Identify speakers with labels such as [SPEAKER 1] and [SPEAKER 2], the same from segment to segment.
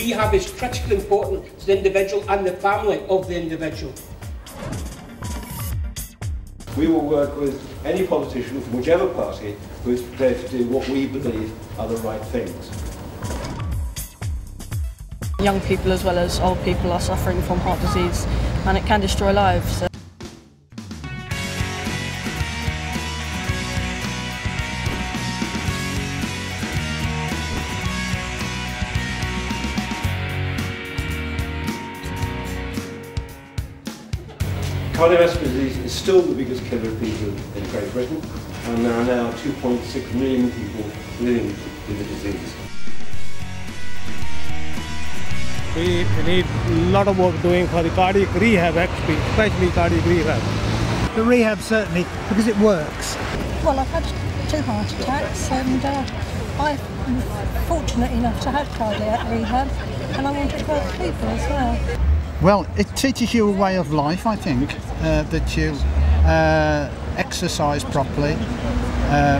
[SPEAKER 1] rehab is critically important to the individual and the family of the individual.
[SPEAKER 2] We will work with any politician from whichever party who is prepared to do what we believe are the right things.
[SPEAKER 3] Young people as well as old people are suffering from heart disease, and it can destroy lives.
[SPEAKER 2] Cardiovascular disease is still the biggest killer of people in Great Britain, and there are now 2.6 million people living with the disease.
[SPEAKER 4] We need a lot of work doing for the cardiac rehab, actually, especially cardiac rehab.
[SPEAKER 5] The rehab certainly, because it works.
[SPEAKER 6] Well, I've had 2 heart attacks, and I'm fortunate enough to have cardiac rehab, and I want to help people as well.
[SPEAKER 5] Well, it teaches you a way of life, I think, that you exercise properly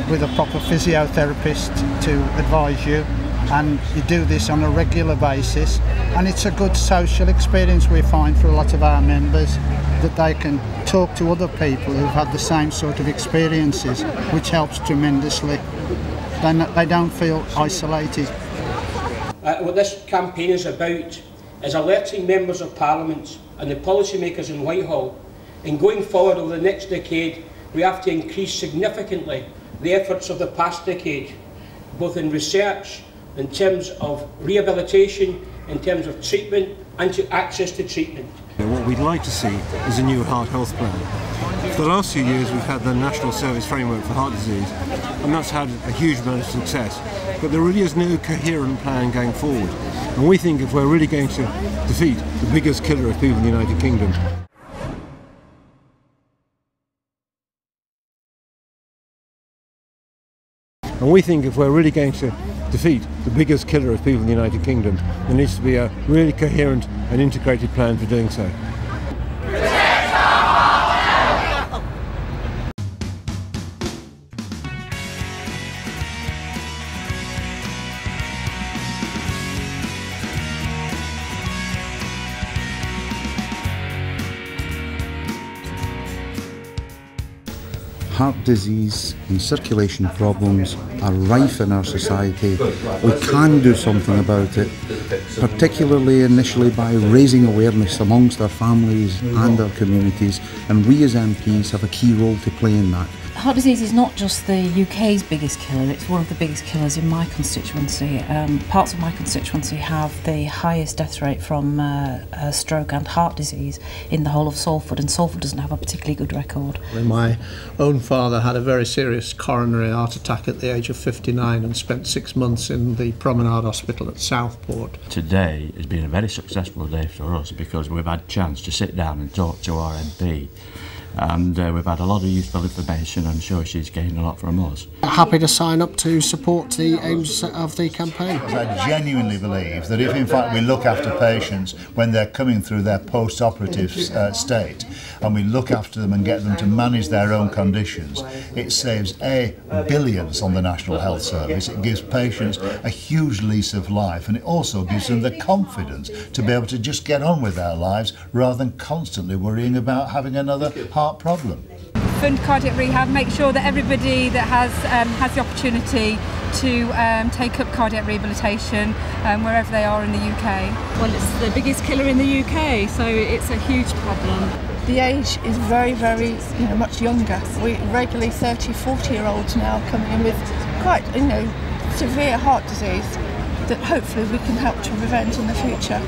[SPEAKER 5] with a proper physiotherapist to advise you, and you do this on a regular basis, and it's a good social experience we find for a lot of our members, that they can talk to other people who've had the same sort of experiences, which helps tremendously. They don't feel isolated.
[SPEAKER 1] What this campaign is about is alerting members of Parliament and the policymakers in Whitehall, and going forward over the next decade we have to increase significantly the efforts of the past decade, both in research, in terms of rehabilitation, in terms of treatment and to access to treatment.
[SPEAKER 7] What we'd like to see is a new heart health plan. For the last few years we've had the National Service Framework for Heart Disease, and that's had a huge amount of success, but there really is no coherent plan going forward. And we think if we're really going to defeat the biggest killer of people in the United Kingdom, there needs to be a really coherent and integrated plan for doing so.
[SPEAKER 8] Heart disease and circulation problems are rife in our society. We can do something about it, particularly initially by raising awareness amongst our families and our communities, and we as MPs have a key role to play in that.
[SPEAKER 9] Heart disease is not just the UK's biggest killer, it's one of the biggest killers in my constituency. Parts of my constituency have the highest death rate from stroke and heart disease in the whole of Salford, and Salford doesn't have a particularly good record.
[SPEAKER 4] My own father had a very serious coronary heart attack at the age of 59 and spent 6 months in the Promenade Hospital at Southport.
[SPEAKER 10] Today has been a very successful day for us because we've had a chance to sit down and talk to our MP. And we've had a lot of useful information. I'm sure she's gained a lot from us.
[SPEAKER 4] Happy to sign up to support the aims of the campaign.
[SPEAKER 11] I genuinely believe that if in fact we look after patients when they're coming through their post-operative state, and we look after them and get them to manage their own conditions, it saves billions on the National Health Service, it gives patients a huge lease of life, and it also gives them the confidence to be able to just get on with their lives rather than constantly worrying about having another heart problem.
[SPEAKER 12] Fund cardiac rehab, make sure that everybody that has the opportunity to take up cardiac rehabilitation wherever they are in the UK.
[SPEAKER 3] Well, it's the biggest killer in the UK, so it's a huge problem.
[SPEAKER 6] The age is very, much younger. We regularly 30, 40-year-olds now coming in with quite, severe heart disease that hopefully we can help to prevent in the future.